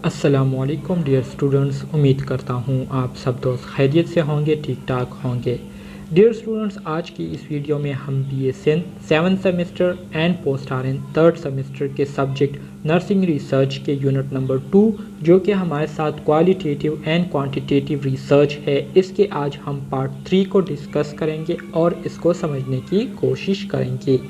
अस्सलामुअलैकुम dear students, उम्मीद करता हूँ आप सब दोस्त खैरियत से होंगे, ठीक ठाक होंगे। डियर स्टूडेंट्स, आज की इस वीडियो में हम BA seven semester and post RN third semester के सब्जेक्ट नर्सिंग रिसर्च के यूनिट नंबर 2 जो कि हमारे साथ क्वालिटेटिव एंड क्वांटिटेटिव रिसर्च है, इसके आज हम पार्ट 3 को डिस्कस करेंगे और इसको समझने की कोशिश करेंगे।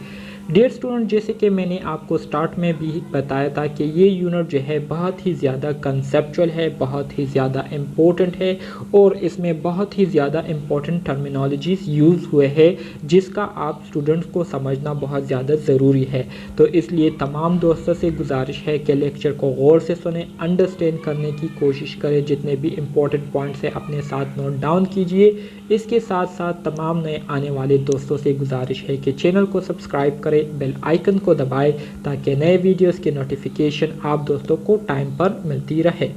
डियर स्टूडेंट, जैसे कि मैंने आपको स्टार्ट में भी बताया था कि ये यूनिट जो है बहुत ही ज़्यादा कंसेप्चुअल है, बहुत ही ज़्यादा इम्पोर्टेंट है और इसमें बहुत ही ज़्यादा इम्पोर्टेंट टर्मिनोलॉजीज़ यूज़ हुए हैं जिसका आप स्टूडेंट्स को समझना बहुत ज़्यादा ज़रूरी है। तो इसलिए तमाम दोस्तों से गुजारिश है कि लेक्चर को गौर से सुने, अंडरस्टैंड करने की कोशिश करें, जितने भी इम्पोर्टेंट पॉइंट्स हैं अपने साथ नोट डाउन कीजिए। इसके साथ साथ तमाम नए आने वाले दोस्तों से गुजारिश है कि चैनल को सब्सक्राइब करें, बेल आइकन को दबाएं ताकि नए वीडियोस की नोटिफिकेशन आप दोस्तों को टाइम पर मिलती रहे।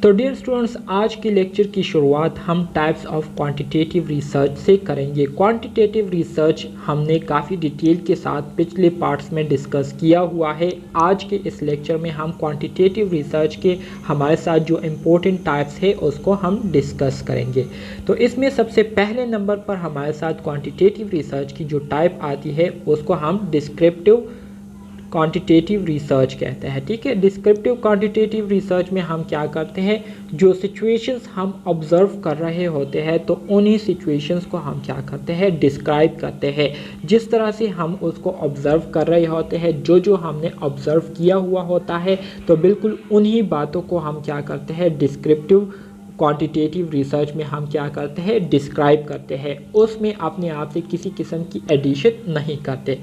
तो डियर स्टूडेंट्स, आज की लेक्चर की शुरुआत हम टाइप्स ऑफ क्वांटिटेटिव रिसर्च से करेंगे। क्वांटिटेटिव रिसर्च हमने काफ़ी डिटेल के साथ पिछले पार्ट्स में डिस्कस किया हुआ है। आज के इस लेक्चर में हम क्वांटिटेटिव रिसर्च के हमारे साथ जो इम्पोर्टेंट टाइप्स है उसको हम डिस्कस करेंगे। तो इसमें सबसे पहले नंबर पर हमारे साथ क्वांटिटेटिव रिसर्च की जो टाइप आती है उसको हम डिस्क्रिप्टिव क्वांटिटेटिव रिसर्च कहते हैं। ठीक है, डिस्क्रिप्टिव क्वांटिटेटिव रिसर्च में हम क्या करते हैं, जो सिचुएशंस हम ऑब्जर्व कर रहे होते हैं तो उन्हीं सिचुएशंस को हम क्या करते हैं, डिस्क्राइब करते हैं। जिस तरह से हम उसको ऑब्जर्व कर रहे होते हैं, जो हमने ऑब्जर्व किया हुआ होता है, तो बिल्कुल उन्हीं बातों को हम क्या करते हैं, डिस्क्रिप्टिव क्वांटिटेटिव रिसर्च में हम क्या करते हैं, डिस्क्राइब करते हैं। उसमें अपने आप से किसी किस्म की एडिशन नहीं करते।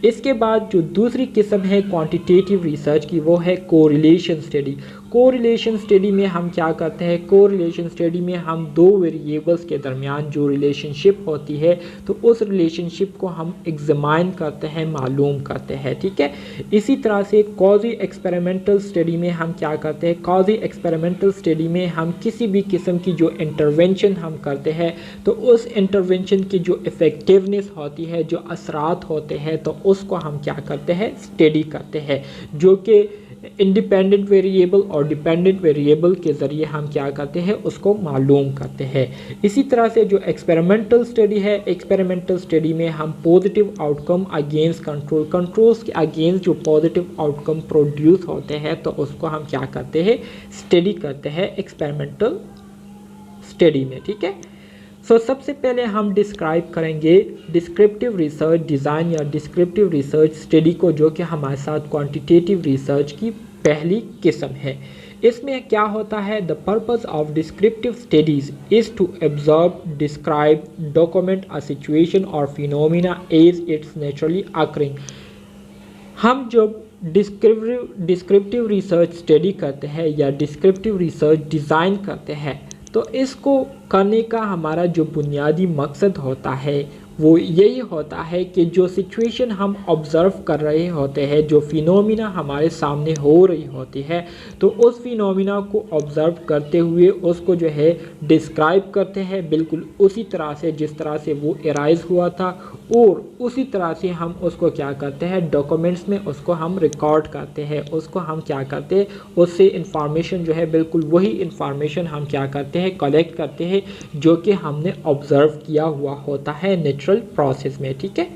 इसके बाद जो दूसरी किस्म है क्वांटिटेटिव रिसर्च की, वो है कोरिलेशन स्टडी। कोरिलेशन स्टडी में हम क्या करते हैं, कोरिलेशन स्टडी में हम दो वेरिएबल्स के दरमियान जो रिलेशनशिप होती है तो उस रिलेशनशिप को हम एग्जामाइन करते हैं, मालूम करते हैं। ठीक है, इसी तरह से कॉजी एक्सपेरिमेंटल स्टडी में हम क्या करते हैं, कॉजी एक्सपेरिमेंटल स्टडी में हम किसी भी किस्म की जो इंटरवेंशन हम करते हैं तो उस इंटरवेंशन की जो इफ़ेक्टिवनेस होती है, जो असरात होते हैं, तो उसको हम क्या करते हैं, स्टडी करते हैं, जो कि इंडिपेंडेंट वेरिएबल और डिपेंडेंट वेरिएबल के ज़रिए हम क्या करते हैं, उसको मालूम करते हैं। इसी तरह से जो एक्सपेरिमेंटल स्टडी है, एक्सपेरिमेंटल स्टडी में हम पॉजिटिव आउटकम अगेंस्ट कंट्रोल्स के अगेंस्ट जो पॉजिटिव आउटकम प्रोड्यूस होते हैं तो उसको हम क्या करते हैं, स्टडी करते हैं एक्सपेरिमेंटल स्टडी में। ठीक है, सबसे पहले हम डिस्क्राइब करेंगे डिस्क्रिप्टिव रिसर्च डिज़ाइन या डिस्क्रिप्टिव रिसर्च स्टडी को, जो कि हमारे साथ क्वांटिटेटिव रिसर्च की पहली किस्म है। इसमें क्या होता है, the purpose of descriptive studies is to observe, describe, document a situation और phenomena as its naturally occurring. हम जब डिस्क्रिप्टिव रिसर्च स्टडी करते हैं या डिस्क्रिप्टिव रिसर्च डिज़ाइन करते हैं तो इसको करने का हमारा जो बुनियादी मकसद होता है वो यही होता है कि जो सिचुएशन हम ऑब्ज़र्व कर रहे होते हैं, जो फिनोमिना हमारे सामने हो रही होती है, तो उस फिनोमिना को ऑब्ज़र्व करते हुए उसको जो है डिस्क्राइब करते हैं बिल्कुल उसी तरह से जिस तरह से वो एराइज़ हुआ था, और उसी तरह से हम उसको क्या करते हैं, डॉक्यूमेंट्स में उसको हम रिकॉर्ड करते हैं, उसको हम क्या करते हैं, उससे इंफॉर्मेशन जो है बिल्कुल वही इंफॉर्मेशन हम क्या करते हैं, कलेक्ट करते हैं जो कि हमने ऑब्ज़र्व किया हुआ होता है नेचुरल प्रोसेस में। ठीक है,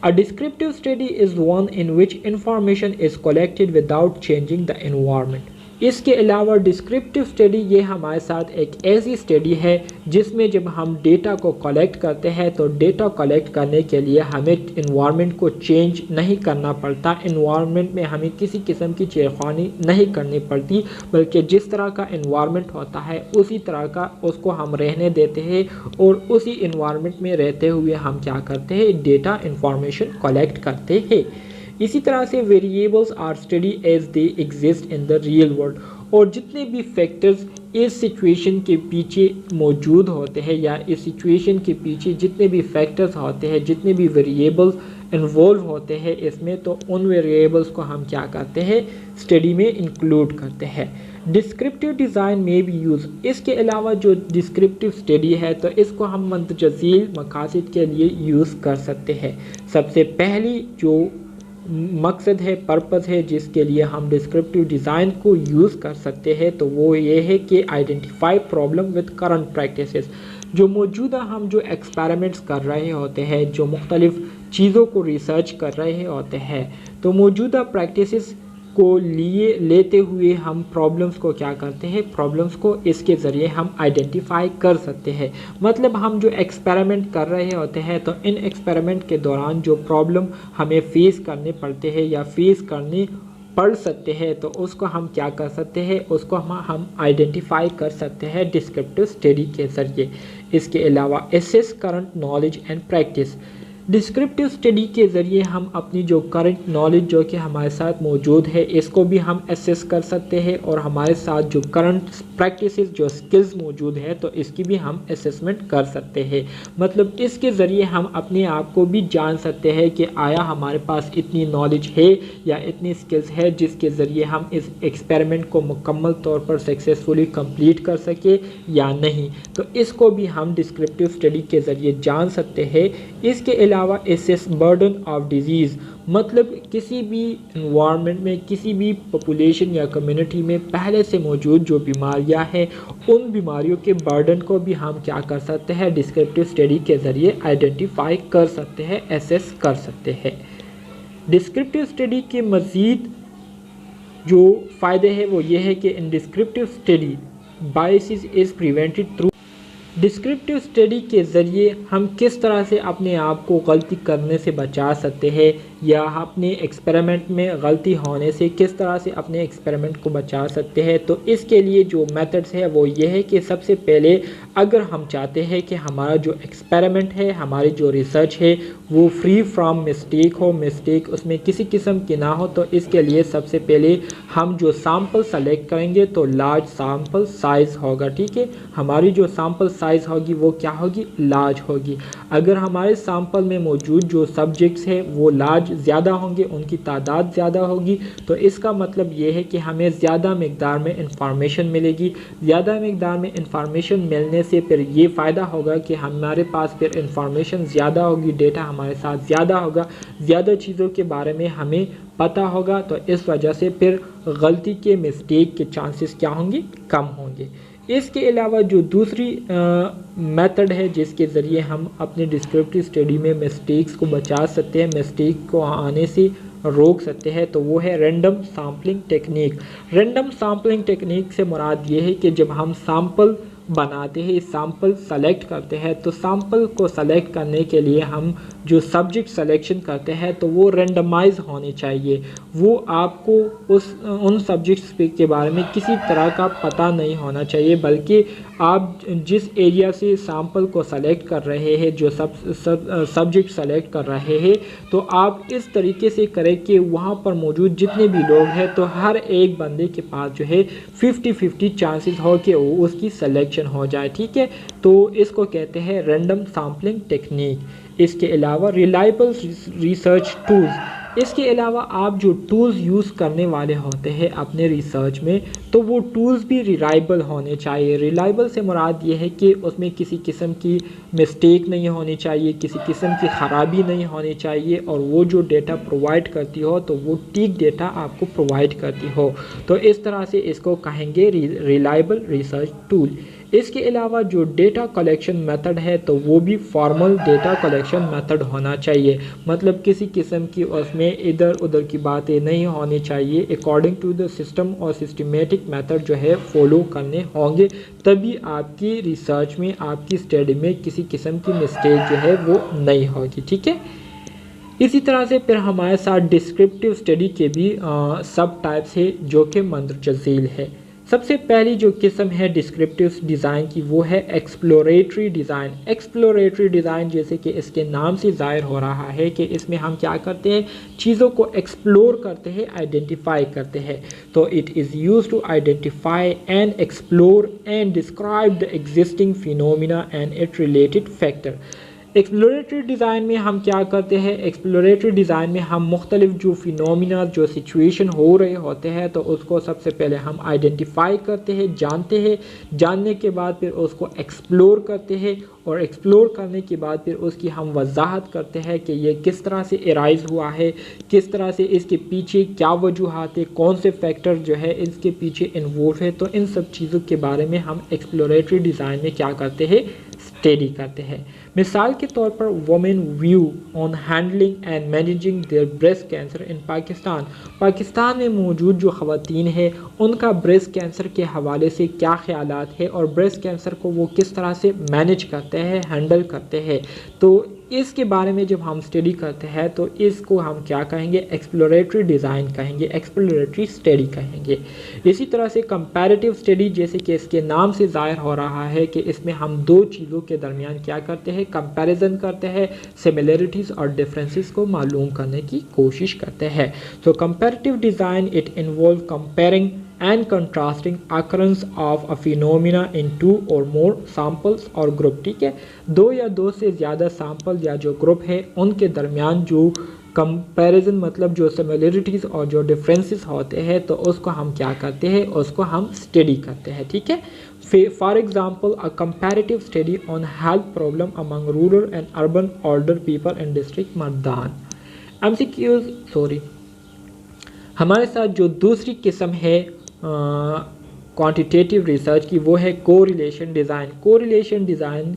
A descriptive study is one in which information is collected without changing the environment. इसके अलावा डिस्क्रिप्टिव स्टडी ये हमारे साथ एक ऐसी स्टडी है जिसमें जब हम डेटा को कलेक्ट करते हैं तो डेटा कलेक्ट करने के लिए हमें इन्वायरमेंट को चेंज नहीं करना पड़ता, इन्वायरमेंट में हमें किसी किस्म की छेड़खानी नहीं करनी पड़ती, बल्कि जिस तरह का इन्वायरमेंट होता है उसी तरह का उसको हम रहने देते हैं और उसी इन्वायरमेंट में रहते हुए हम क्या करते हैं, डेटा इंफॉर्मेशन कलेक्ट करते हैं। इसी तरह से variables are study as they exist in the real world, और जितने भी फैक्टर्स इस सिचुएशन के पीछे मौजूद होते हैं या इस सिचुएशन के पीछे जितने भी फैक्टर्स होते हैं, जितने भी वेरिएबल्स इन्वॉल्व होते हैं इसमें, तो उन वेरिएबल्स को हम क्या करते हैं, स्टडी में इंक्लूड करते हैं। डिस्क्रिप्टिव डिज़ाइन में भी यूज़, इसके अलावा जो डिस्क्रिप्टिव स्टडी है तो इसको हम मुतज़ील मकासद के लिए यूज़ कर सकते हैं। सबसे पहली जो मकसद है, पर्पस है जिसके लिए हम डिस्क्रिप्टिव डिज़ाइन को यूज़ कर सकते हैं, तो वो ये है कि identify problem with current practices. जो मौजूदा हम जो एक्सपेरिमेंट्स कर रहे होते हैं, जो मुख्तलिफ़ चीज़ों को रिसर्च कर रहे होते हैं, तो मौजूदा प्रैक्टिसेस को लेते हुए हम प्रॉब्लम्स को क्या करते हैं, प्रॉब्लम्स को इसके ज़रिए हम आइडेंटिफाई कर सकते हैं। मतलब हम जो एक्सपेरिमेंट कर रहे होते हैं, तो इन एक्सपेरिमेंट के दौरान जो प्रॉब्लम हमें फेस करने पड़ते हैं या फेस करने पढ़ सकते हैं, तो उसको हम क्या कर सकते हैं, उसको हम आइडेंटिफाई कर सकते हैं डिस्क्रिप्टिव स्टडी के ज़रिए। इसके अलावा assess current knowledge and practice. Descriptive study के ज़रिए हम अपनी जो करंट नॉलेज जो कि हमारे साथ मौजूद है, इसको भी हम एसेस कर सकते हैं, और हमारे साथ जो करंट प्रैक्टिसेस जो स्किल्स मौजूद है, तो इसकी भी हम असेसमेंट कर सकते हैं। मतलब इसके ज़रिए हम अपने आप को भी जान सकते हैं कि आया हमारे पास इतनी नॉलेज है या इतनी स्किल्स है जिसके ज़रिए हम इस एक्सपेरिमेंट को मुकम्मल तौर पर सक्सेसफुली कंप्लीट कर सके या नहीं। तो इसको भी हम डिस्क्रिप्टिव स्टडी के ज़रिए जान सकते हैं। इसके अलावा एसेस बर्डन ऑफ डिजीज़। मतलब किसी भी इन्वायरमेंट में, किसी भी पॉपुलेशन या कम्युनिटी में पहले से मौजूद जो बीमारियां हैं, उन बीमारियों के बर्डन को भी हम क्या कर सकते हैं, डिस्क्रिप्टिव स्टडी के ज़रिए आइडेंटिफाई कर सकते हैं, एसेस कर सकते हैं। डिस्क्रिप्टिव स्टडी के मज़ीद जो फ़ायदे हैं वो ये है कि इन descriptive study biases is prevented through. Descriptive study के ज़रिए हम किस तरह से अपने आप को गलती करने से बचा सकते हैं, या अपने एक्सपेरिमेंट में गलती होने से किस तरह से अपने एक्सपेरिमेंट को बचा सकते हैं। तो इसके लिए जो मेथड्स है वो ये है कि सबसे पहले अगर हम चाहते हैं कि हमारा जो एक्सपेरिमेंट है, हमारी जो रिसर्च है, वो फ्री फ्रॉम मिस्टेक हो, मिस्टेक उसमें किसी किस्म की ना हो, तो इसके लिए सबसे पहले हम जो सैम्पल सेलेक्ट करेंगे तो लार्ज सैम्पल साइज़ होगा। ठीक है, हमारी जो सैम्पल साइज़ होगी वो क्या होगी, लार्ज होगी। अगर हमारे सैम्पल में मौजूद जो सब्जेक्ट्स हैं वो लार्ज ज़्यादा होंगे, उनकी तादाद ज़्यादा होगी, तो इसका मतलब ये है कि हमें ज़्यादा मकदार में इंफॉर्मेशन मिलेगी। ज़्यादा मकदार में इंफॉर्मेशन मिलने से फिर ये फ़ायदा होगा कि हमारे पास फिर इंफॉर्मेशन ज़्यादा होगी, डेटा हमारे साथ ज़्यादा होगा, ज़्यादा चीज़ों के बारे में हमें पता होगा, तो इस वजह से फिर गलती के, मिस्टेक के चांसेस क्या होंगे, कम होंगे। इसके अलावा जो दूसरी मेथड है जिसके ज़रिए हम अपने डिस्क्रिप्टिव स्टडी में मिस्टेक्स को बचा सकते हैं, मिस्टेक को आने से रोक सकते हैं, तो वो है random sampling technique. Random sampling technique से मुराद ये है कि जब हम सैम्पल बनाते हैं, सैम्पल सेलेक्ट करते हैं, तो सैम्पल को सेलेक्ट करने के लिए हम जो सब्जेक्ट सिलेक्शन करते हैं तो वो रेंडमाइज होने चाहिए। वो आपको उन सब्जेक्ट्स के बारे में किसी तरह का पता नहीं होना चाहिए, बल्कि आप जिस एरिया से सैम्पल को सेलेक्ट कर रहे हैं, जो सब्जेक्ट सेलेक्ट कर रहे हैं, तो आप इस तरीके से करें कि वहाँ पर मौजूद जितने भी लोग हैं तो हर एक बंदे के पास जो है 50-50 चांसेस हो कि वो उसकी सिलेक्शन हो जाए। ठीक है, तो इसको कहते हैं रैंडम सैम्पलिंग टेक्निक। इसके अलावा रिलायबल रिसर्च टूल्स। इसके अलावा आप जो टूल्स यूज़ करने वाले होते हैं अपने रिसर्च में, तो वो टूल्स भी रिलायबल होने चाहिए। रिलायबल से मुराद ये है कि उसमें किसी किस्म की मिस्टेक नहीं होनी चाहिए, किसी किस्म की ख़राबी नहीं होनी चाहिए, और वो जो डेटा प्रोवाइड करती हो तो वो ठीक डेटा आपको प्रोवाइड करती हो। तो इस तरह से इसको कहेंगे रिलायबल रिसर्च टूल। इसके अलावा जो डेटा कलेक्शन मेथड है तो वो भी फॉर्मल डेटा कलेक्शन मेथड होना चाहिए। मतलब किसी किस्म की उसमें इधर उधर की बातें नहीं होनी चाहिए। अकॉर्डिंग टू द सिस्टम और सिस्टमेटिक मेथड जो है फॉलो करने होंगे, तभी आपकी रिसर्च में, आपकी स्टडी में किसी किस्म की मिस्टेक जो है वो नहीं होगी। ठीक है, इसी तरह से फिर हमारे साथ डिस्क्रिप्टिव स्टडी के भी सब टाइप्स है जो कि मंदरजज़ील है। सबसे पहली जो किस्म है डिस्क्रिप्टिव डिज़ाइन की वो है एक्सप्लोरेटरी डिज़ाइन। एक्सप्लोरेटरी डिज़ाइन जैसे कि इसके नाम से ज़ाहिर हो रहा है कि इसमें हम क्या करते हैं, चीज़ों को एक्सप्लोर करते हैं, आइडेंटिफाई करते हैं। तो it is used to identify and explore and describe the existing phenomena and it related factor. Exploratory design में हम क्या करते हैं, एक्सप्लोरेटरी डिज़ाइन में हम मुख्तलिफ जो फिनोमिना जो सिचुएशन हो रहे होते हैं तो उसको सबसे पहले हम आइडेंटिफाई करते हैं, जानते हैं, जानने के बाद फिर उसको एक्सप्लोर करते हैं और एक्सप्लोर करने के बाद फिर उसकी हम वजाहत करते हैं कि ये किस तरह से एराइज़ हुआ है, किस तरह से इसके पीछे क्या वजूहात है, कौन से फैक्टर जो है इसके पीछे इन्वॉल्व है। तो इन सब चीज़ों के बारे में हम एक्सप्लोरेटरी डिज़ाइन में क्या करते हैं, स्टडी करते हैं। मिसाल के तौर पर women view on handling and managing there breast cancer in Pakistan. Pakistan में मौजूद जो ख़वातीन है उनका ब्रेस्ट कैंसर के हवाले से क्या ख्यालात है और ब्रेस्ट कैंसर को वो किस तरह से मैनेज करते हैं, हैंडल करते हैं। तो इसके बारे में जब हम स्टडी करते हैं तो इसको हम क्या कहेंगे, एक्सप्लोरेटरी डिज़ाइन कहेंगे, एक्सप्लोरेटरी स्टडी कहेंगे। इसी तरह से कंपैरेटिव स्टडी, जैसे कि इसके नाम से ज़ाहिर हो रहा है कि इसमें हम दो चीज़ों के दरमियान क्या करते हैं, कंपैरिजन करते हैं, सिमिलरिटीज़ और डिफरेंसेस को मालूम करने की कोशिश करते हैं। तो comparative design it involve comparing and contrasting occurrence of a phenomena in two or more samples और ग्रुप। ठीक है, दो या दो से ज़्यादा सैम्पल या जो ग्रुप है उनके दरमियान जो कंपैरिजन मतलब जो सिमिलरिटीज़ और जो डिफरेंसेस होते हैं तो उसको हम क्या करते हैं, उसको हम स्टडी करते हैं। ठीक है, for example a comparative study on health problem among rural and urban older people in district Mardan. MCQs sorry, हमारे साथ जो दूसरी किस्म है क्वांटिटेटिव रिसर्च की वो है कोरिलेशन डिज़ाइन। कोरिलेशन डिज़ाइन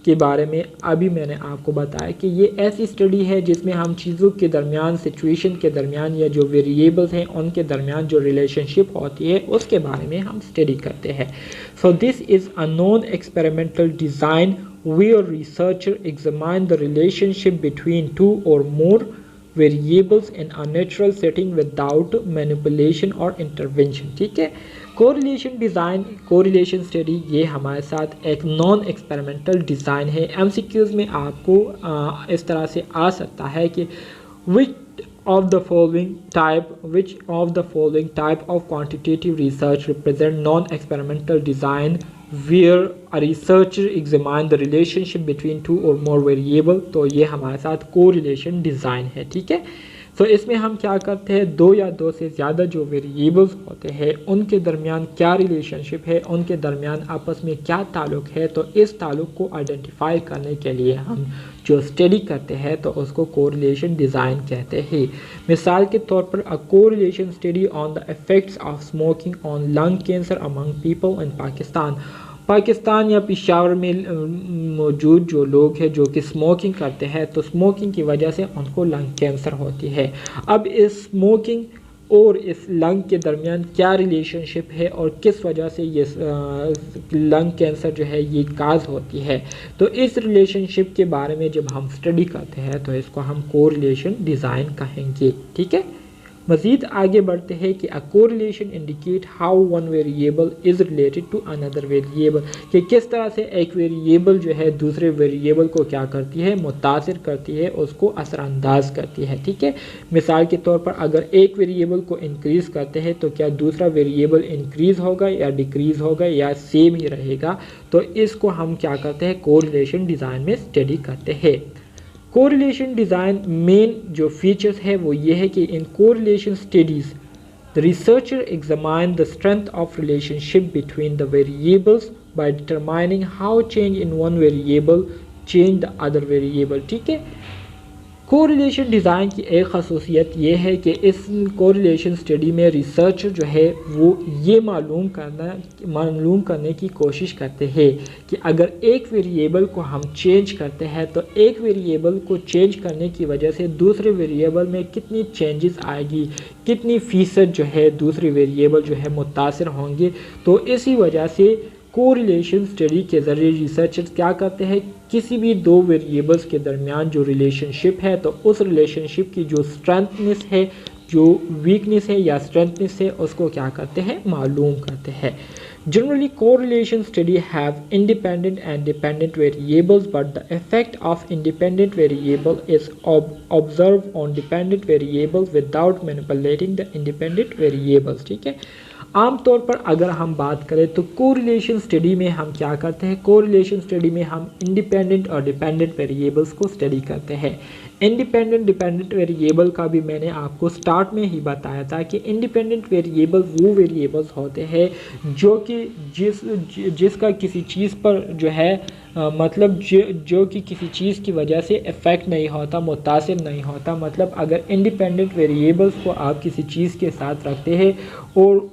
के बारे में अभी मैंने आपको बताया कि ये ऐसी स्टडी है जिसमें हम चीज़ों के दरमियान, सिचुएशन के दरमियान या जो वेरिएबल्स हैं उनके दरमियान जो रिलेशनशिप होती है उसके बारे में हम स्टडी करते हैं। So this is a non experimental design where researcher examine the relationship between two और more variables in a natural setting without manipulation और इंटरवेंशन। ठीक है, कोरिलेशन डिज़ाइन, कोरिलेशन स्टडी ये हमारे साथ एक नॉन एक्सपेरिमेंटल डिज़ाइन है। एमसीक्यूज़ में आपको इस तरह से आ सकता है कि which of the following type of quantitative research represent non-experimental design where a researcher examine the relationship between two or more variable। तो ये हमारे साथ कोरिलेशन डिज़ाइन है। ठीक है, तो इसमें हम क्या करते हैं, दो या दो से ज़्यादा जो वेरिएबल्स होते हैं उनके दरमियान क्या रिलेशनशिप है, उनके दरमियान आपस में क्या ताल्लुक़ है। तो इस ताल्लुक़ को आइडेंटिफाई करने के लिए हम जो स्टडी करते हैं तो उसको कोरिलेशन डिज़ाइन कहते हैं। मिसाल के तौर पर a correlation study on the effects of smoking on lung cancer among people in Pakistan. Pakistan या पेशावर में मौजूद जो लोग हैं जो कि स्मोकिंग करते हैं तो स्मोकिंग की वजह से उनको लंग कैंसर होती है। अब इस स्मोकिंग और इस लंग के दरमियान क्या रिलेशनशिप है और किस वजह से ये लंग कैंसर जो है ये काज होती है। तो इस रिलेशनशिप के बारे में जब हम स्टडी करते हैं तो इसको हम कोरिलेशन डिज़ाइन कहेंगे। ठीक है, मज़ीद आगे बढ़ते हैं कि a correlation indicate how one variable is related to another variable, कि किस तरह से एक वेरिएबल जो है दूसरे वेरिएबल को क्या करती है, मुतासिर करती है, उसको असरअंदाज करती है। ठीक है, मिसाल के तौर पर अगर एक वेरिएबल को इंक्रीज़ करते हैं तो क्या दूसरा वेरिएबल इंक्रीज़ होगा या डिक्रीज़ होगा या सेम ही रहेगा। तो इसको हम क्या करते हैं, कोरिलेशन डिज़ाइन में स्टडी करते हैं। कोरिलेशन डिज़ाइन मेन जो फीचर्स है वो ये है कि in correlation studies the researcher examine the strength of relationship between the variables by determining how change in one variable change the other variable. ठीक है, कोरिलेशन डिज़ाइन की एक ख़ासियत ये है कि इस कोरिलेशन स्टडी में रिसर्चर जो है वो ये मालूम करने की कोशिश करते हैं कि अगर एक वेरिएबल को हम चेंज करते हैं तो एक वेरिएबल को चेंज करने की वजह से दूसरे वेरिएबल में कितनी चेंजेस आएगी, कितनी फ़ीसद जो है दूसरे वेरिएबल जो है मुतासिर होंगे। तो इसी वजह से कोरिलेशन स्टडी के ज़रिए रिसर्चर्स क्या करते हैं, किसी भी दो वेरिएबल्स के दरमियान जो रिलेशनशिप है तो उस रिलेशनशिप की जो स्ट्रेंथनेस है, जो वीकनेस है या स्ट्रेंथनेस है, उसको क्या करते हैं, मालूम करते हैं। Generally correlation study have independent and dependent variables but the effect of independent variable is observe on dependent variables without manipulating the independent variables. ठीक है, आमतौर पर अगर हम बात करें तो कोरिलेशन स्टडी में हम क्या करते हैं, कोरिलेशन स्टडी में हम इंडिपेंडेंट और डिपेंडेंट वेरिएबल्स को स्टडी करते हैं। इंडिपेंडेंट डिपेंडेंट वेरिएबल का भी मैंने आपको स्टार्ट में ही बताया था कि इंडिपेंडेंट वेरिएबल वो वेरिएबल्स होते हैं जो कि जिसका किसी चीज़ पर जो है मतलब जो कि किसी चीज़ की वजह से इफ़ेक्ट नहीं होता, मुतासिर नहीं होता। मतलब अगर इंडिपेंडेंट वेरिएबल्स को आप किसी चीज़ के साथ रखते हैं और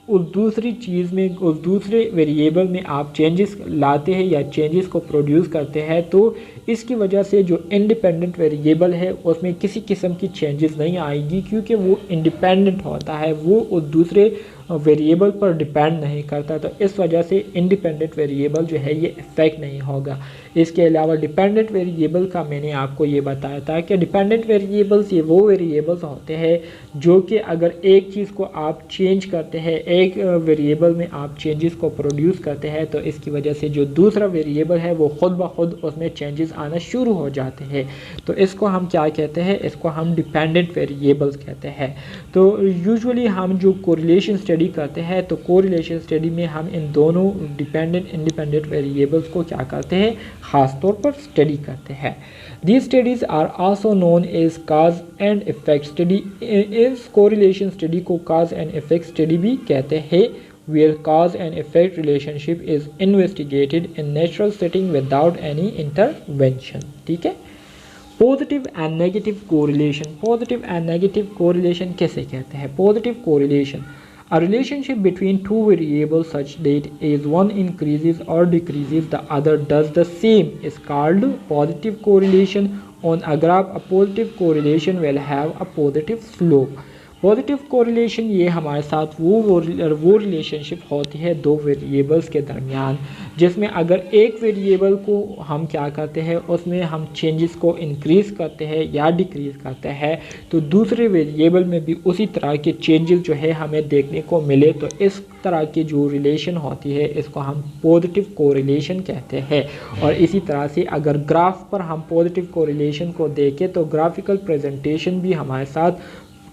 उस दूसरी चीज़ में, उस दूसरे वेरिएबल में आप चेंजेस लाते हैं या चेंजेस को प्रोड्यूस करते हैं, तो इसकी वजह से जो इंडिपेंडेंट वेरिएबल है उसमें किसी किस्म की चेंजेस नहीं आएगी, क्योंकि वो इंडिपेंडेंट होता है, वो उस दूसरे वेरिएबल पर डिपेंड नहीं करता। तो इस वजह से इंडिपेंडेंट वेरिएबल जो है ये इफेक्ट नहीं होगा। इसके अलावा डिपेंडेंट वेरिएबल का मैंने आपको ये बताया था कि डिपेंडेंट वेरिएबल्स ये वो वेरिएबल्स होते हैं जो कि अगर एक चीज़ को आप चेंज करते हैं, एक वेरिएबल में आप चेंजेस को प्रोड्यूस करते हैं, तो इसकी वजह से जो दूसरा वेरिएबल है वो खुद ब खुद उसमें चेंजेस आना शुरू हो जाते हैं। तो इसको हम क्या कहते हैं, इसको हम डिपेंडेंट वेरिएबल्स कहते हैं। तो यूजुअली हम जो कोरिलेशन स्टडी करते हैं, तो कोरिलेशन स्टडी में हम इन दोनों डिपेंडेंट इंडिपेंडेंट वेरिएबल्स को क्या करते हैं, ख़ास तौर पर स्टडी करते हैं। These studies are also known as cause and effect study। इस कोरिलेशन स्टडी को cause and effect study भी कहते हैं, where cause and effect relationship is investigated in natural setting without any intervention। ठीक है। Positive and negative correlation, positive and negative correlation कैसे कहते हैं। Positive correlation, a relationship between two variables such that as one increases or decreases the other does the same is called positive correlation। और अगर आप a positive correlation will have a positive slope। Positive correlation ये हमारे साथ वो relationship होती है दो वेरिएबल्स के दरमियान, जिसमें अगर एक वेरिएबल को हम क्या करते हैं, उसमें हम चेंजेस को इंक्रीज़ करते हैं या डिक्रीज़ करते हैं, तो दूसरे वेरिएबल में भी उसी तरह के चेंजेस जो है हमें देखने को मिले। तो इस तरह की जो रिलेशन होती है इसको हम पॉजिटिव कोरिलेशन कहते हैं। और इसी तरह से अगर ग्राफ पर हम पॉजिटिव कोरिलेशन को देखें तो ग्राफिकल प्रेजेंटेशन भी हमारे साथ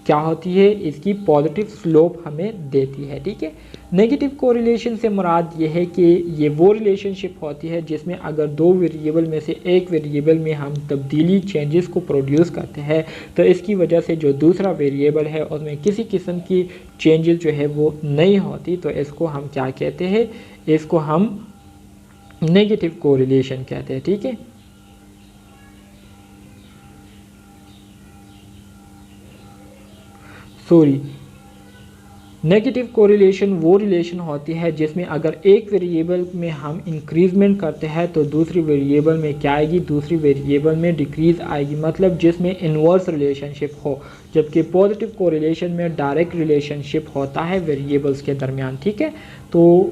क्या होती है, इसकी पॉजिटिव स्लोप हमें देती है। ठीक है। नेगेटिव कोरिलेशन से मुराद ये है कि ये वो रिलेशनशिप होती है जिसमें अगर दो वेरिएबल में से एक वेरिएबल में हम तब्दीली चेंजेस को प्रोड्यूस करते हैं, तो इसकी वजह से जो दूसरा वेरिएबल है उसमें किसी किस्म की चेंजेस जो है वो नहीं होती। तो इसको हम क्या कहते हैं, इसको हम नेगेटिव कोरिलेशन कहते हैं। ठीक है। नेगेटिव कोरिलेशन वो रिलेशन होती है जिसमें अगर एक वेरिएबल में हम इंक्रीजमेंट करते हैं तो दूसरी वेरिएबल में क्या आएगी, दूसरी वेरिएबल में डिक्रीज़ आएगी। मतलब जिसमें इन्वर्स रिलेशनशिप हो, जबकि पॉजिटिव कोरिलेशन में डायरेक्ट रिलेशनशिप होता है वेरिएबल्स के दरमियान। ठीक है। तो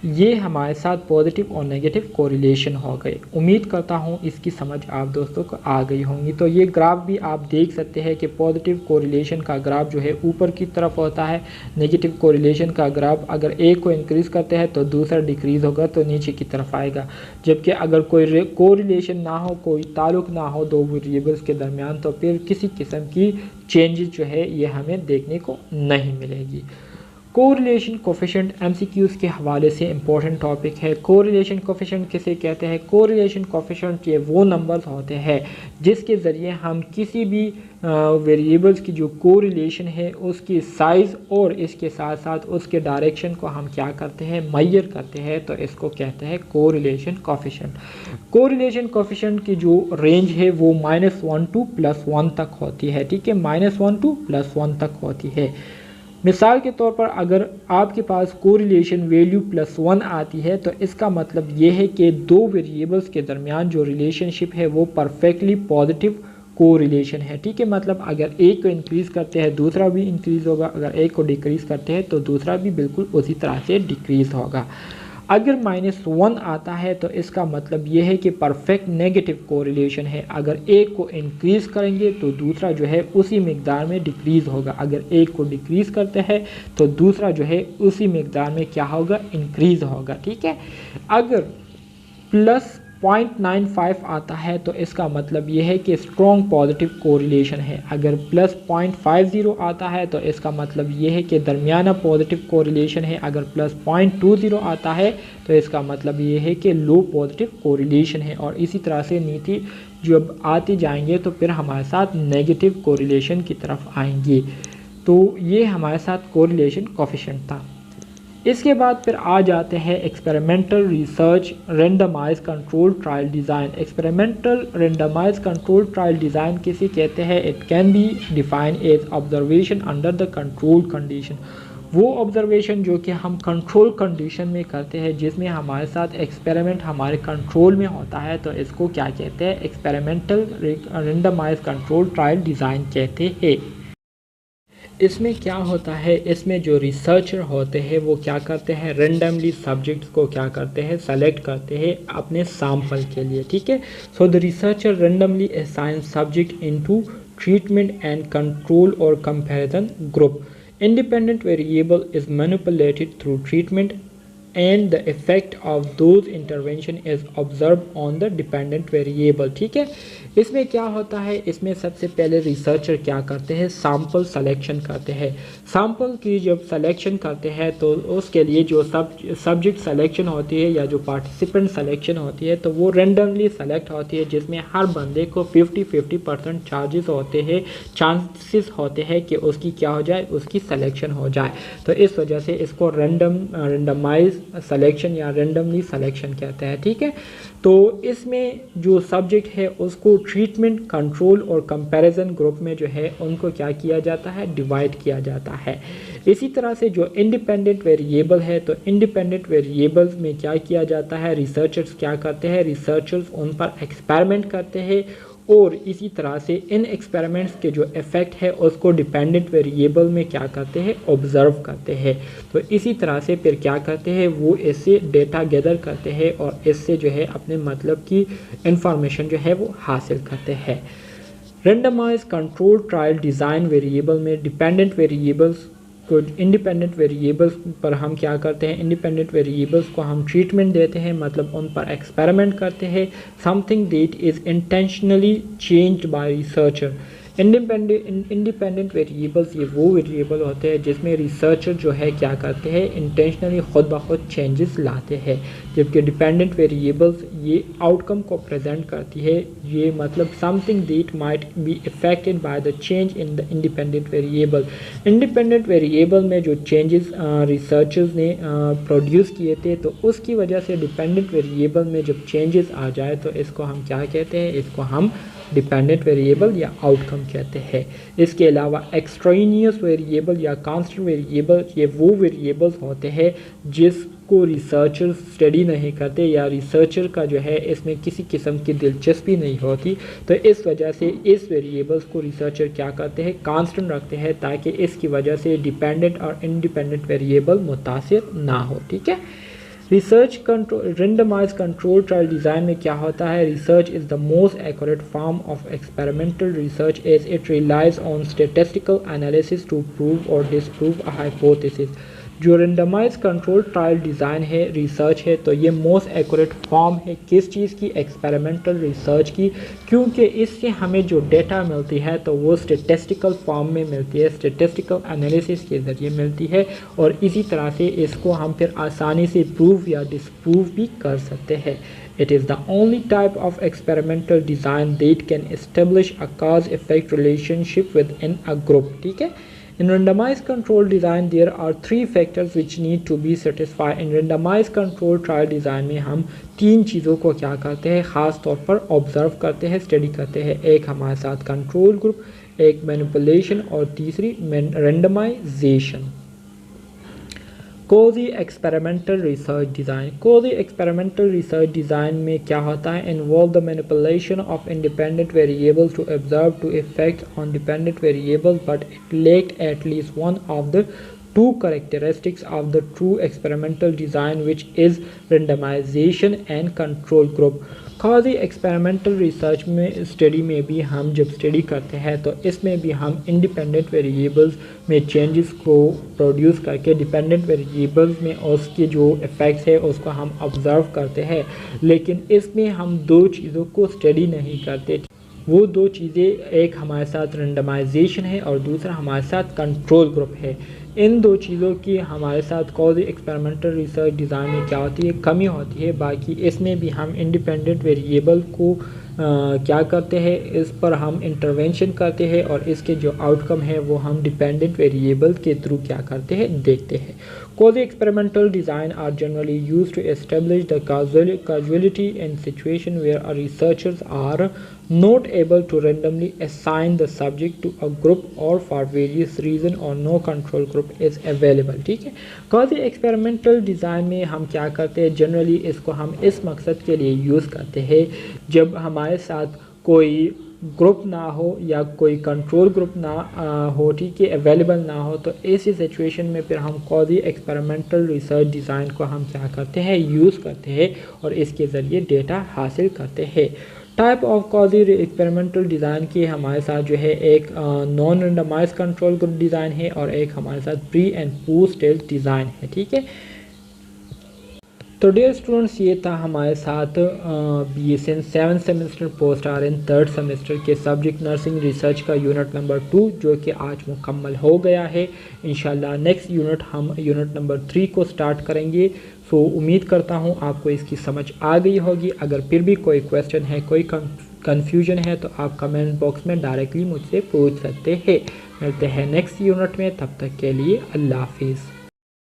ये हमारे साथ पॉजिटिव और नेगेटिव कोरिलेशन हो गए। उम्मीद करता हूँ इसकी समझ आप दोस्तों को आ गई होंगी। तो ये ग्राफ भी आप देख सकते हैं कि पॉजिटिव कोरिलेशन का ग्राफ जो है ऊपर की तरफ होता है, नेगेटिव कोरिलेशन का ग्राफ अगर एक को इंक्रीज़ करते हैं तो दूसरा डिक्रीज़ होगा तो नीचे की तरफ आएगा। जबकि अगर कोई कोरिलेशन ना हो, कोई ताल्लुक़ ना हो दो वेरिएबल्स के दरमियान, तो फिर किसी किस्म की चेंजेस जो है ये हमें देखने को नहीं मिलेगी। कोरिलेशन कोफिशिएंट एमसीक्यूज़ के हवाले से इम्पोर्टेंट टॉपिक है। कोरिलेशन कोफिशिएंट किसे कहते हैं। कोरिलेशन कोफिशिएंट ये वो नंबर्स होते हैं जिसके ज़रिए हम किसी भी वेरिएबल्स की जो कोरिलेशन है उसकी साइज़ और इसके साथ साथ उसके डायरेक्शन को हम क्या करते हैं, मेजर करते हैं। तो इसको कहते हैं कोरिलेशन कोफिशिएंट। कोरिलेशन कोफिशिएंट की जो रेंज है वो -1 to +1 तक होती है। ठीक है। -1 to +1 तक होती है। मिसाल के तौर पर अगर आपके पास कोरिलेशन वैल्यू +1 आती है तो इसका मतलब ये है कि दो वेरिएबल्स के दरमियान जो रिलेशनशिप है वो परफेक्टली पॉजिटिव कोरिलेशन है। ठीक है। मतलब अगर एक को इंक्रीज़ करते हैं दूसरा भी इंक्रीज़ होगा, अगर एक को डिक्रीज़ करते हैं तो दूसरा भी बिल्कुल उसी तरह से डिक्रीज़ होगा। अगर -1 आता है तो इसका मतलब ये है कि परफेक्ट नेगेटिव कोरिलेशन है। अगर एक को इंक्रीज़ करेंगे तो दूसरा जो है उसी मिकदार में डिक्रीज़ होगा, अगर एक को डिक्रीज़ करते हैं तो दूसरा जो है उसी मिकदार में क्या होगा, इंक्रीज़ होगा। ठीक है। अगर 0.95 आता है तो इसका मतलब ये है कि स्ट्रॉन्ग पॉजिटिव कोरिलेशन है। अगर प्लस 0.50 आता है तो इसका मतलब ये है कि दरमियाना पॉजिटिव कोरिलेशन है। अगर प्लस 0.20 आता है तो इसका मतलब ये है कि लो पॉजिटिव कोरिलेशन है। और इसी तरह से नीति जब आते जाएंगे तो फिर हमारे साथ नेगेटिव कोरिलेशन की तरफ आएंगे। तो ये हमारे साथ कोरिलेशन कोफिशिएंट था। इसके बाद फिर आ जाते हैं experimental research randomise control trial design. Experimental randomise control trial design किसे कहते हैं? It can be define as observation under the control condition. वो ऑब्जर्वेशन जो कि हम कंट्रोल कंडीशन में करते हैं, जिसमें हमारे साथ एक्सपेरिमेंट हमारे कंट्रोल में होता है, तो इसको क्या कहते हैं? Experimental randomise control trial design कहते हैं। इसमें क्या होता है, इसमें जो रिसर्चर होते हैं वो क्या करते हैं? रेंडमली सब्जेक्ट्स को क्या करते हैं? सेलेक्ट करते हैं अपने सैंपल के लिए, ठीक है। So the researcher randomly assign subject into treatment and control और comparison group. Independent variable is manipulated through treatment and the effect of those intervention is observed on the dependent variable, ठीक है। इसमें क्या होता है? इसमें सबसे पहले रिसर्चर क्या करते हैं? सैम्पल सिलेक्शन करते हैं। सैम्पल की जब सिलेक्शन करते हैं तो उसके लिए जो सब्जेक्ट सिलेक्शन होती है या जो पार्टिसिपेंट सिलेक्शन होती है तो वो रेंडमली सेलेक्ट होती है, जिसमें हर बंदे को 50% चांसेस होते हैं कि उसकी क्या हो जाए? उसकी सिलेक्शन हो जाए। तो इस वजह से इसको रेंडमाइज सिलेक्शन या रेंडमली सिलेक्शन कहते हैं, ठीक है। तो इसमें जो सब्जेक्ट है उसको ट्रीटमेंट, कंट्रोल और कंपैरिजन ग्रुप में जो है उनको क्या किया जाता है? डिवाइड किया जाता है। इसी तरह से जो इंडिपेंडेंट वेरिएबल है तो इंडिपेंडेंट वेरिएबल्स में क्या किया जाता है? रिसर्चर्स क्या करते हैं? रिसर्चर्स उन पर एक्सपेरिमेंट करते हैं और इसी तरह से इन एक्सपेरिमेंट्स के जो इफ़ेक्ट है उसको डिपेंडेंट वेरिएबल में क्या करते हैं? ऑब्जर्व करते हैं। तो इसी तरह से फिर क्या करते हैं? वो इससे डेटा गैदर करते हैं और इससे जो है अपने मतलब की इंफॉर्मेशन जो है वो हासिल करते हैं। Randomise control trial design variable में डिपेंडेंट वेरिएबल्स को इंडिपेंडेंट वेरिएबल्स पर हम क्या करते हैं? इंडिपेंडेंट वेरिएबल्स को हम ट्रीटमेंट देते हैं, मतलब उन पर एक्सपेरिमेंट करते हैं। Something that is intentionally changed by researcher. Independent variables ये वो वेरिएबल होते हैं जिसमें रिसर्चर जो है क्या करते हैं? इंटेंशनली खुद ब खुद चेंजेस लाते हैं, जबकि डिपेंडेंट वेरिएबल्स ये आउटकम को प्रेजेंट करती है। ये मतलब something that might be affected by the change in the independent variable. Independent variable में जो चेंजेस रिसर्चर्स ने प्रोड्यूस किए थे तो उसकी वजह से डिपेंडेंट वेरिएबल में जब चेंजेस आ जाए तो इसको हम क्या कहते हैं? इसको हम डिपेंडेंट वेरिएबल या आउटकम कहते हैं। इसके अलावा एक्सट्रेनियस वेरिएबल या कांस्टेंट वेरिएबल ये वो वेरिएबल्स होते हैं जिसको रिसर्चर स्टडी नहीं करते या रिसर्चर का जो है इसमें किसी किस्म की दिलचस्पी नहीं होती। तो इस वजह से इस वेरिएबल्स को रिसर्चर क्या करते हैं? कांस्टेंट रखते हैं ताकि इसकी वजह से डिपेंडेंट और इंडिपेंडेंट वेरिएबल मुतासिर ना हो, ठीक है। Research control randomise control trial design में क्या होता है? Research is the most accurate form of experimental research as it relies on statistical analysis to prove और डिसप्रूव अ हाइपोथेसिस। जो रेंडमाइज कंट्रोल ट्रायल डिज़ाइन है, रिसर्च है, तो ये मोस्ट एक्यूरेट फॉर्म है किस चीज़ की? एक्सपेरिमेंटल रिसर्च की, क्योंकि इससे हमें जो डेटा मिलती है तो वो स्टैटिस्टिकल फॉर्म में मिलती है, स्टैटिस्टिकल एनालिसिस के ज़रिए मिलती है और इसी तरह से इसको हम फिर आसानी से प्रूव या डिसप्रूव भी कर सकते हैं। It is the only type of experimental design that can establish a cause-effect relationship within a group, ठीक है। In randomized control design, there are three factors which need to be satisfied. In randomized control trial design में हम तीन चीज़ों को क्या करते हैं? ख़ास तौर पर ऑब्जर्व करते हैं, स्टडी करते हैं। एक हमारे साथ कंट्रोल ग्रुप, एक मैनिपुलेशन और तीसरी randomization. Quasi experimental research design. Quasi experimental research design में क्या होता है? Involve the manipulation of independent variables to observe to effect on dependent variables but it lacked at least one of the two characteristics of the true experimental design, which is randomization and control group। Quasi experimental research में study में भी हम जब study करते हैं तो इसमें भी हम इंडिपेंडेंट वेरिएबल्स में चेंजेस को प्रोड्यूस करके डिपेंडेंट वेरिएबल्स में उसके जो इफ़ेक्ट्स है उसको हम ऑब्ज़र्व करते हैं, लेकिन इसमें हम दो चीज़ों को स्टडी नहीं करते। वो दो चीज़ें, एक हमारे साथ रेंडमाइजेशन है और दूसरा हमारे साथ कंट्रोल ग्रुप है। इन दो चीज़ों की हमारे साथ कॉजी एक्सपेरिमेंटल रिसर्च डिज़ाइन में क्या होती है, कमी होती है। बाकी इसमें भी हम इंडिपेंडेंट वेरिएबल को क्या करते हैं, इस पर हम इंटरवेंशन करते हैं और इसके जो आउटकम है वो हम डिपेंडेंट वेरिएबल के थ्रू क्या करते हैं, देखते हैं। Quasi experimental design are generally used to establish the causality in situation where a researchers are not able to randomly assign the subject to a group or for various reason or no control group is available। ठीक है, Quasi experimental design में हम क्या करते हैं, generally इसको हम इस मकसद के लिए यूज़ करते हैं जब हमारे साथ कोई ग्रुप ना हो या कोई कंट्रोल ग्रुप ना हो, ठीक है, अवेलेबल ना हो, तो ऐसी सिचुएशन में फिर हम कॉजी एक्सपेरिमेंटल रिसर्च डिज़ाइन को हम क्या करते हैं, यूज़ करते हैं और इसके ज़रिए डेटा हासिल करते हैं। Type of quasi experimental design की हमारे साथ जो है एक non randomise control group design है और एक हमारे साथ pre and post test design है। ठीक है, तो डियर स्टूडेंट्स, ये था हमारे साथ BSN 7 semester post RN 3rd semester के सब्जेक्ट नर्सिंग रिसर्च का यूनिट नंबर 2 जो कि आज मुकम्मल हो गया है। इंशाल्लाह नेक्स्ट यूनिट हम यूनिट नंबर 3 को स्टार्ट करेंगे। सो उम्मीद करता हूँ आपको इसकी समझ आ गई होगी। अगर फिर भी कोई क्वेश्चन है, कोई कन्फ्यूजन है तो आप कमेंट बॉक्स में डायरेक्टली मुझसे पूछ सकते हैं। मिलते हैं नेक्स्ट यूनिट में, तब तक के लिए अल्लाह हाफिज़।